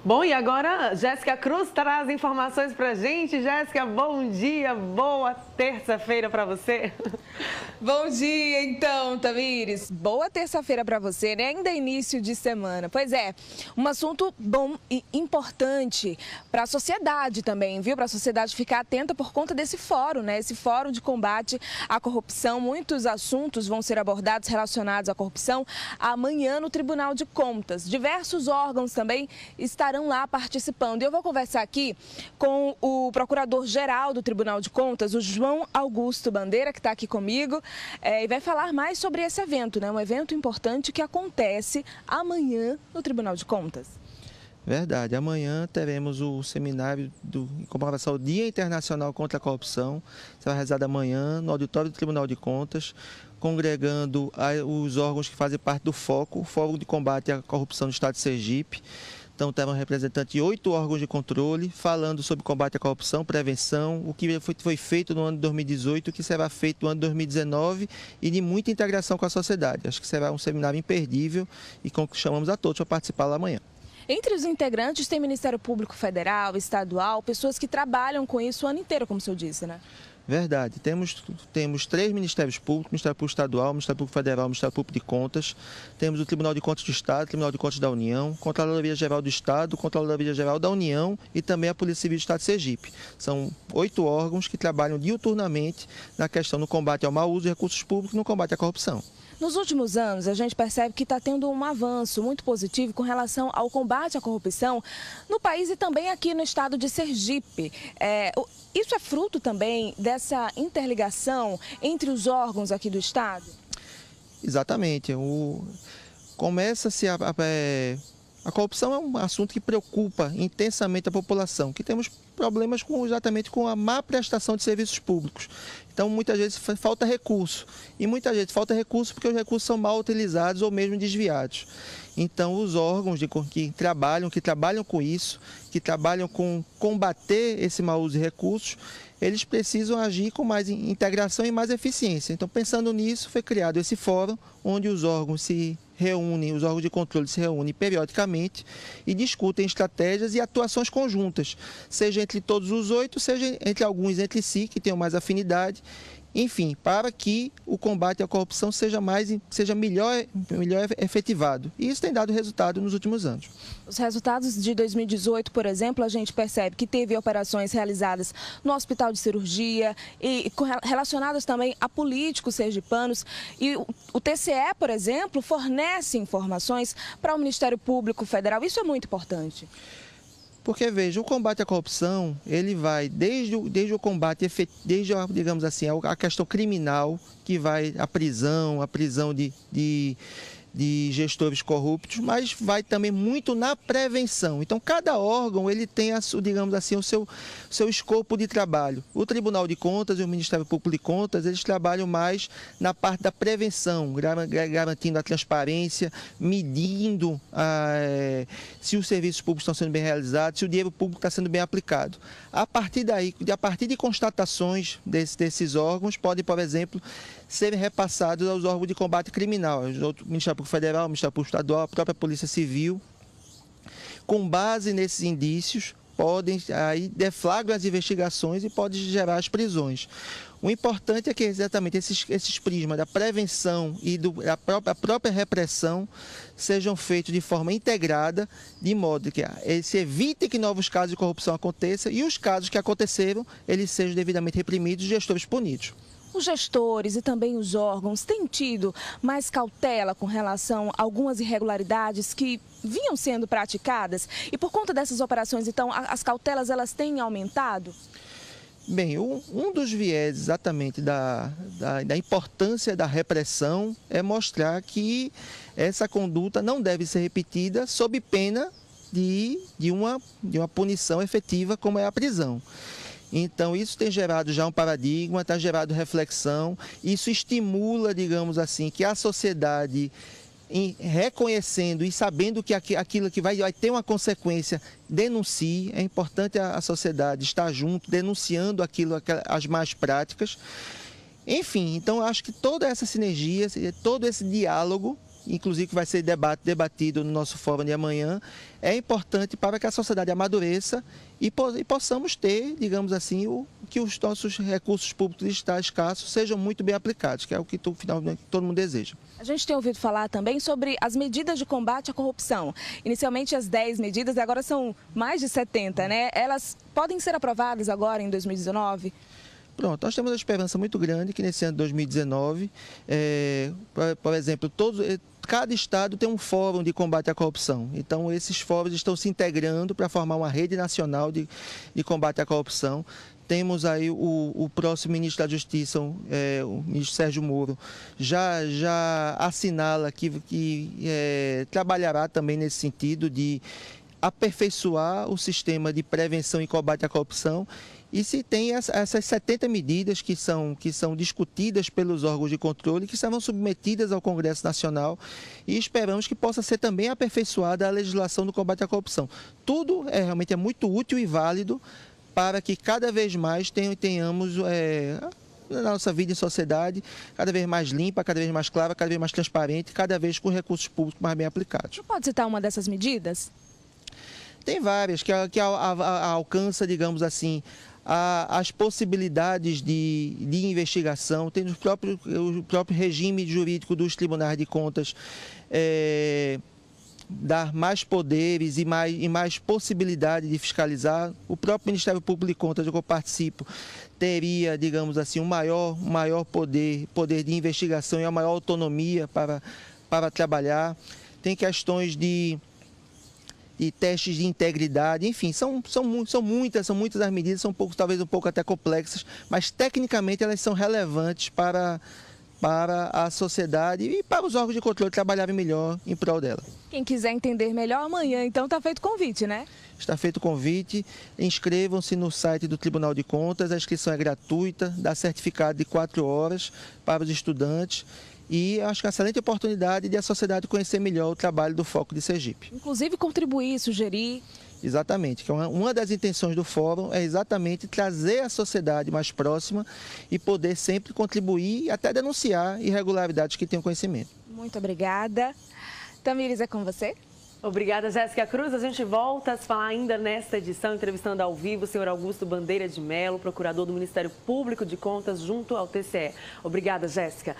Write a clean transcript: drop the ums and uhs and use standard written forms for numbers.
Bom, e agora Jéssica Cruz traz informações pra gente. Jéssica, bom dia, boa terça-feira para você. Bom dia, então, Tamires. Boa terça-feira para você, né? Ainda é início de semana. Pois é, um assunto bom e importante para a sociedade também, viu? Para a sociedade ficar atenta por conta desse fórum, né? Esse fórum de combate à corrupção. Muitos assuntos vão ser abordados relacionados à corrupção amanhã no Tribunal de Contas. Diversos órgãos também estarão lá participando. E eu vou conversar aqui com o Procurador-Geral do Tribunal de Contas, o João Augusto Bandeira, que está aqui comigo. E vai falar mais sobre esse evento, né? Um evento importante que acontece amanhã no Tribunal de Contas. Verdade. Amanhã teremos o seminário em comemoração ao Dia Internacional contra a Corrupção. Será realizado amanhã no auditório do Tribunal de Contas, congregando os órgãos que fazem parte do FOCO, o Fórum de Combate à Corrupção do Estado de Sergipe. Então, temos representantes de 8 órgãos de controle, falando sobre combate à corrupção, prevenção, o que foi feito no ano de 2018, o que será feito no ano de 2019 e de muita integração com a sociedade. Acho que será um seminário imperdível e chamamos a todos para participar lá amanhã. Entre os integrantes tem Ministério Público Federal, Estadual, pessoas que trabalham com isso o ano inteiro, como o senhor disse, né? Verdade. Temos 3 Ministérios Públicos, Ministério Público Estadual, Ministério Público Federal, Ministério Público de Contas. Temos o Tribunal de Contas do Estado, Tribunal de Contas da União, Controladoria Geral do Estado, Controladoria Geral da União e também a Polícia Civil do Estado de Sergipe. São 8 órgãos que trabalham diuturnamente na questão do combate ao mau uso de recursos públicos e no combate à corrupção. Nos últimos anos, a gente percebe que está tendo um avanço muito positivo com relação ao combate à corrupção no país e também aqui no estado de Sergipe. Isso é fruto também dessa interligação entre os órgãos aqui do estado? Exatamente. Começa-se a corrupção é um assunto que preocupa intensamente a população, que temos problemas exatamente com a má prestação de serviços públicos. Então, muitas vezes falta recurso. E muitas vezes falta recurso porque os recursos são mal utilizados ou mesmo desviados. Então, os órgãos que trabalham com isso, que trabalham com combater esse mau uso de recursos, eles precisam agir com mais integração e mais eficiência. Então, pensando nisso, foi criado esse fórum, onde os órgãos os órgãos de controle se reúnem periodicamente e discutem estratégias e atuações conjuntas, seja entre todos os 8, seja entre alguns entre si, que tenham mais afinidade, enfim, para que o combate à corrupção seja melhor efetivado. E isso tem dado resultado nos últimos anos. Os resultados de 2018, por exemplo, a gente percebe que teve operações realizadas no Hospital de Cirurgia e relacionadas também a políticos sergipanos. E o TCE, por exemplo, fornece informações para o Ministério Público Federal. Isso é muito importante. Porque, veja, o combate à corrupção, ele vai desde o combate, digamos assim, a questão criminal, que vai à prisão de gestores corruptos, mas vai também muito na prevenção. Então, cada órgão ele tem, digamos assim, o seu escopo de trabalho. O Tribunal de Contas e o Ministério Público de Contas, eles trabalham mais na parte da prevenção, garantindo a transparência, medindo se os serviços públicos estão sendo bem realizados, se o dinheiro público está sendo bem aplicado. A partir de constatações desses órgãos, podem, por exemplo, serem repassados aos órgãos de combate criminal, o Ministério Público Federal, o Ministério Público Estadual, a própria Polícia Civil. Com base nesses indícios, deflagram as investigações e podem gerar as prisões. O importante é que exatamente esses prismas da prevenção e da própria repressão sejam feitos de forma integrada, de modo que se evite que novos casos de corrupção aconteçam e os casos que aconteceram, eles sejam devidamente reprimidos e gestores punidos. Os gestores e também os órgãos têm tido mais cautela com relação a algumas irregularidades que vinham sendo praticadas? E por conta dessas operações, então, as cautelas elas têm aumentado? Bem, um dos viés exatamente da importância da repressão é mostrar que essa conduta não deve ser repetida sob pena de uma punição efetiva como é a prisão. Então, isso tem gerado já um paradigma, tem gerado reflexão, isso estimula, digamos assim, que a sociedade, reconhecendo e sabendo que aquilo que vai ter uma consequência, denuncie. É importante a sociedade estar junto, denunciando as más práticas. Enfim, então acho que toda essa sinergia, todo esse diálogo inclusive que vai ser debatido no nosso fórum de amanhã, é importante para que a sociedade amadureça e possamos ter, digamos assim, que os nossos recursos públicos escassos sejam muito bem aplicados, que é o que finalmente todo mundo deseja. A gente tem ouvido falar também sobre as medidas de combate à corrupção. Inicialmente as 10 medidas, agora são mais de 70, né? Elas podem ser aprovadas agora em 2019? Pronto, nós temos uma esperança muito grande que nesse ano de 2019, por exemplo, cada estado tem um fórum de combate à corrupção. Então, esses fóruns estão se integrando para formar uma rede nacional de combate à corrupção. Temos aí o próximo ministro da Justiça, o ministro Sérgio Moro, já assinala que trabalhará também nesse sentido de aperfeiçoar o sistema de prevenção e combate à corrupção. E se tem essas 70 medidas que são discutidas pelos órgãos de controle, que serão submetidas ao Congresso Nacional e esperamos que possa ser também aperfeiçoada a legislação do combate à corrupção. Tudo realmente é muito útil e válido para que cada vez mais tenhamos na nossa vida em sociedade cada vez mais limpa, cada vez mais clara, cada vez mais transparente, cada vez com recursos públicos mais bem aplicados. Você pode citar uma dessas medidas? Tem várias que alcança, digamos assim, as possibilidades de investigação, tem o próprio regime jurídico dos tribunais de contas, dar mais poderes e mais possibilidade de fiscalizar. O próprio Ministério Público de Contas, do que eu participo, teria, digamos assim, um maior poder de investigação e uma maior autonomia para trabalhar. Tem questões de testes de integridade, enfim, são muitas as medidas, talvez um pouco até complexas, mas tecnicamente elas são relevantes para a sociedade e para os órgãos de controle trabalharem melhor em prol dela. Quem quiser entender melhor amanhã, então está feito o convite, né? Está feito o convite, inscrevam-se no site do Tribunal de Contas, a inscrição é gratuita, dá certificado de 4 horas para os estudantes. E acho que é uma excelente oportunidade de a sociedade conhecer melhor o trabalho do Foco de Sergipe. Inclusive contribuir, sugerir. Exatamente, que uma das intenções do fórum é exatamente trazer a sociedade mais próxima e poder sempre contribuir e até denunciar irregularidades que tenham conhecimento. Muito obrigada. Tamires, é com você? Obrigada, Jéssica Cruz. A gente volta a se falar ainda nesta edição, entrevistando ao vivo o senhor Augusto Bandeira de Mello, procurador do Ministério Público de Contas junto ao TCE. Obrigada, Jéssica.